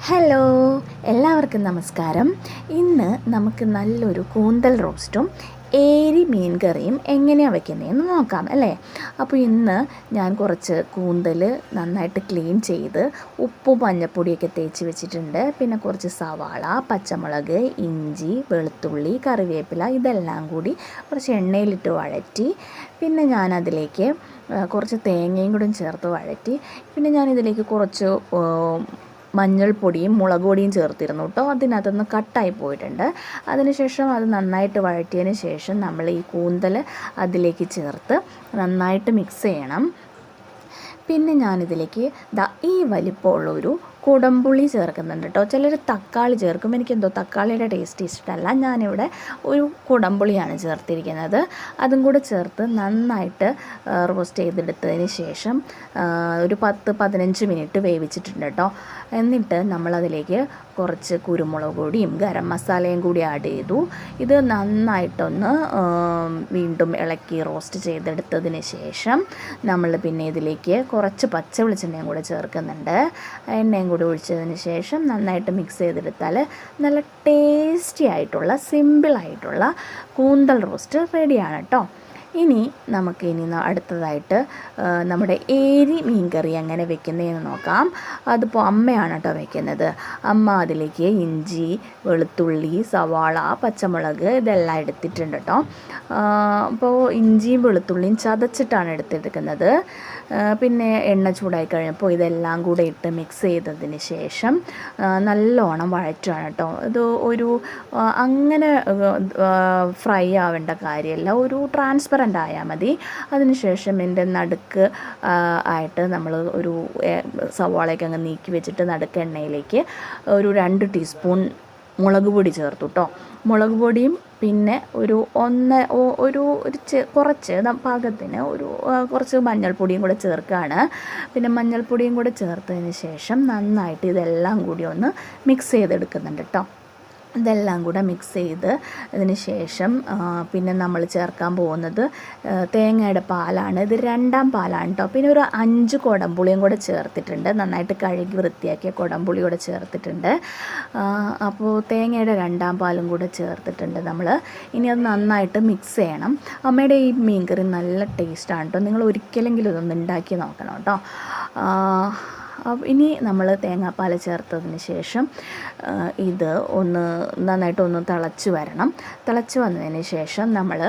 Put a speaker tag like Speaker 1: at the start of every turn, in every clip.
Speaker 1: Hello, എല്ലാവർക്കും നമസ്കാരം. ഇന്ന് നമുക്ക് നല്ലൊരു കൂന്തൽ റോസ്റ്റും ഏരി മീൻ കറിയും എങ്ങനെയാണ് വയ്ക്കുന്നതെന്ന് നോക്കാം അല്ലേ. അപ്പോൾ ഇന്ന് ഞാൻ കുറച്ച് കൂന്തൽ നന്നായിട്ട് ക്ലീൻ ചെയ്ത് ഉപ്പും മഞ്ഞൾപ്പൊടിയൊക്കെ തേച്ച് വെച്ചിട്ടുണ്ട്. പിന്നെ കുറച്ച് സവാള, പച്ചമുളക്, ഇഞ്ചി, വെളുത്തുള്ളി, കറിവേപ്പില ഇതെല്ലാം കൂടി കുറച്ച് എണ്ണയിലിട്ട് വഴറ്റി, പിന്നെ ഞാനതിലേക്ക് കുറച്ച് തേങ്ങയും കൂടി ചേർത്ത് വഴറ്റി, പിന്നെ ഞാനിതിലേക്ക് കുറച്ച് മഞ്ഞൾപ്പൊടിയും മുളക് പൊടിയും ചേർത്തിരുന്നു കേട്ടോ. അതിനകത്തൊന്ന് കട്ടായി പോയിട്ടുണ്ട്. അതിനുശേഷം അത് നന്നായിട്ട് വഴറ്റിയതിന് ശേഷം നമ്മൾ ഈ കൂന്തൽ അതിലേക്ക് ചേർത്ത് നന്നായിട്ട് മിക്സ് ചെയ്യണം. പിന്നെ ഞാനിതിലേക്ക് ഈ വലിപ്പമുള്ളൊരു കുടംപുളി ചേർക്കുന്നുണ്ട് കേട്ടോ. ചിലർ തക്കാളി ചേർക്കും, എനിക്കെന്തോ തക്കാളിയുടെ ടേസ്റ്റ് ഇഷ്ടമല്ല. ഞാനിവിടെ ഒരു കുടംപുളിയാണ് ചേർത്തിരിക്കുന്നത്. അതും കൂടെ ചേർത്ത് നന്നായിട്ട് റോസ്റ്റ് ചെയ്തെടുത്തതിന് ശേഷം ഒരു 10-15 മിനിറ്റ് വേവിച്ചിട്ടുണ്ട് കേട്ടോ. എന്നിട്ട് നമ്മളതിലേക്ക് കുറച്ച് കുരുമുളക് പൊടിയും ഗരം മസാലയും കൂടി ആഡ് ചെയ്തു. ഇത് നന്നായിട്ടൊന്ന് വീണ്ടും ഇളക്കി റോസ്റ്റ് ചെയ്തെടുത്തതിന് ശേഷം നമ്മൾ പിന്നെ ഇതിലേക്ക് കുറച്ച് പച്ച വെളിച്ചെണ്ണയും കൂടെ ചേർക്കുന്നുണ്ട്. എണ്ണയും കൂടി ഒഴിച്ചതിന് ശേഷം നന്നായിട്ട് മിക്സ് ചെയ്തെടുത്താൽ നല്ല ടേസ്റ്റി ആയിട്ടുള്ള സിമ്പിളായിട്ടുള്ള കൂന്തൽ റോസ്റ്റ് റെഡിയാണ് കേട്ടോ. ഇനി അടുത്തതായിട്ട് നമ്മുടെ ഏരി മീൻ കറി എങ്ങനെ വെക്കുന്നതെന്ന് നോക്കാം. അതിപ്പോൾ അമ്മയാണ് കേട്ടോ വെക്കുന്നത്. അമ്മ അതിലേക്ക് ഇഞ്ചി, വെളുത്തുള്ളി, സവാള, പച്ചമുളക് ഇതെല്ലാം എടുത്തിട്ടുണ്ട് കേട്ടോ. അപ്പോൾ ഇഞ്ചിയും വെളുത്തുള്ളിയും ചതച്ചിട്ടാണ് എടുത്തെടുക്കുന്നത്. പിന്നെ എണ്ണ ചൂടായി കഴിഞ്ഞപ്പോൾ ഇതെല്ലാം കൂടെ ഇട്ട് മിക്സ് ചെയ്തതിന് ശേഷം നല്ലോണം വഴറ്റുകയാണ് കേട്ടോ. ഇത് ഒരു അങ്ങനെ ഫ്രൈ ആവേണ്ട കാര്യമല്ല, ഒരു ട്രാൻസ്പെറൻ്റ് ആയാൽ മതി. അതിനുശേഷം ഇതിൻ്റെ നടുക്ക് ആയിട്ട് നമ്മൾ ഒരു സവാളയൊക്കെ അങ്ങ് നീക്കി വെച്ചിട്ട് നടുക്ക് എണ്ണയിലേക്ക് ഒരു 2 ടീസ്പൂൺ മുളക് പൊടി ചേർത്തു കേട്ടോ. മുളക് പൊടിയും പിന്നെ കുറച്ച് പാകത്തിന് കുറച്ച് മഞ്ഞൾപ്പൊടിയും കൂടെ ചേർക്കുകയാണ്. പിന്നെ മഞ്ഞൾപ്പൊടിയും കൂടെ ചേർത്തതിന് ശേഷം നന്നായിട്ട് ഇതെല്ലാം കൂടി ഒന്ന് മിക്സ് ചെയ്തെടുക്കുന്നുണ്ട് കേട്ടോ. ഇതെല്ലാം കൂടെ മിക്സ് ചെയ്ത് അതിന് ശേഷം പിന്നെ നമ്മൾ ചേർക്കാൻ പോകുന്നത് തേങ്ങയുടെ പാലാണ്. ഇത് 2ാം പാലാണ് കേട്ടോ. പിന്നെ ഒരു 5 കുടംപുളിയും കൂടെ ചേർത്തിട്ടുണ്ട്. നന്നായിട്ട് കഴുകി വൃത്തിയാക്കിയ കുടംപുളി കൂടെ ചേർത്തിട്ടുണ്ട്. അപ്പോൾ തേങ്ങയുടെ 2ാം പാലും കൂടെ ചേർത്തിട്ടുണ്ട് നമ്മൾ. ഇനി അത് നന്നായിട്ട് മിക്സ് ചെയ്യണം. അമ്മയുടെ ഈ മീൻ കറി നല്ല ടേസ്റ്റാണ് കേട്ടോ. നിങ്ങൾ ഒരിക്കലെങ്കിലും ഇതൊന്ന് ഉണ്ടാക്കി നോക്കണം കേട്ടോ. ഇനി നമ്മൾ തേങ്ങാപ്പാൽ ചേർത്തതിന് ശേഷം ഇത് നന്നായിട്ടൊന്ന് തിളച്ച് വരണം. തിളച്ച് വന്നതിന് ശേഷം നമ്മൾ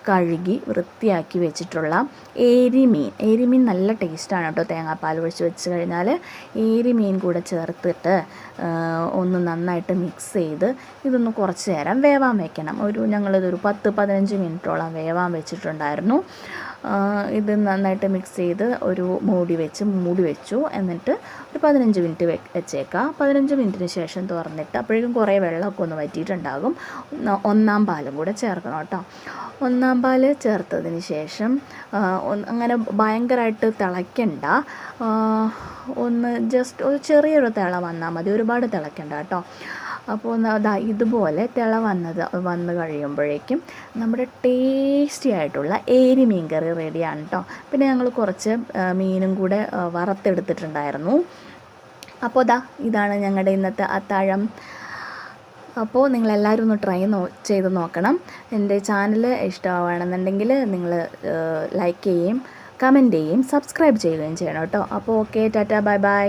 Speaker 1: കഴുകി വൃത്തിയാക്കി വെച്ചിട്ടുള്ള ഏരി മീൻ നല്ല ടേസ്റ്റാണ് കേട്ടോ. തേങ്ങാപ്പാൽ ഒഴിച്ച് വെച്ച് കഴിഞ്ഞാൽ ഏരി മീൻ കൂടെ ചേർത്തിട്ട് ഒന്ന് നന്നായിട്ട് മിക്സ് ചെയ്ത് ഇതൊന്ന് കുറച്ച് നേരം വേവാൻ വയ്ക്കണം. ഞങ്ങളിതൊരു 10-15 മിനിറ്റോളം വേവാൻ വെച്ചിട്ടുണ്ടായിരുന്നു. ഇത് നന്നായിട്ട് മിക്സ് ചെയ്ത് ഒരു മൂടി വെച്ചു. എന്നിട്ട് ഒരു 15 മിനിറ്റ് വെച്ചേക്കാം. 15 മിനിറ്റിന് ശേഷം തുറന്നിട്ട് അപ്പോഴേക്കും കുറേ വെള്ളമൊക്കെ ഒന്ന് വറ്റിയിട്ടുണ്ടാകും. 1ാം പാലും കൂടെ ചേർക്കണം കേട്ടോ. 1ാം പാല് ചേർത്തതിന് ശേഷം അങ്ങനെ ഭയങ്കരമായിട്ട് തിളയ്ക്കണ്ട. ജസ്റ്റ് ഒരു ചെറിയൊരു തിള വന്നാൽ മതി, ഒരുപാട് തിളയ്ക്കണ്ട കേട്ടോ. അപ്പോൾ ഇതുപോലെ വന്ന് കഴിയുമ്പോഴേക്കും നമ്മുടെ ടേസ്റ്റി ആയിട്ടുള്ള ഏരി മീൻ കറി റെഡിയാണ് കേട്ടോ. പിന്നെ ഞങ്ങൾ കുറച്ച് മീനും കൂടെ വറുത്തെടുത്തിട്ടുണ്ടായിരുന്നു. അപ്പോൾ ഇതാണ് ഞങ്ങളുടെ ഇന്നത്തെ അത്താഴം. അപ്പോൾ നിങ്ങളെല്ലാവരും ഒന്ന് ട്രൈ ചെയ്ത് നോക്കണം. എൻ്റെ ചാനൽ ഇഷ്ടമാവുകയാണെന്നുണ്ടെങ്കിൽ നിങ്ങൾ ലൈക്ക് ചെയ്യുകയും കമൻറ്റ് ചെയ്യുകയും സബ്സ്ക്രൈബ് ചെയ്യുകയും ചെയ്യണം കേട്ടോ. അപ്പോൾ ഓക്കെ, ടാറ്റാ, ബൈ ബൈ.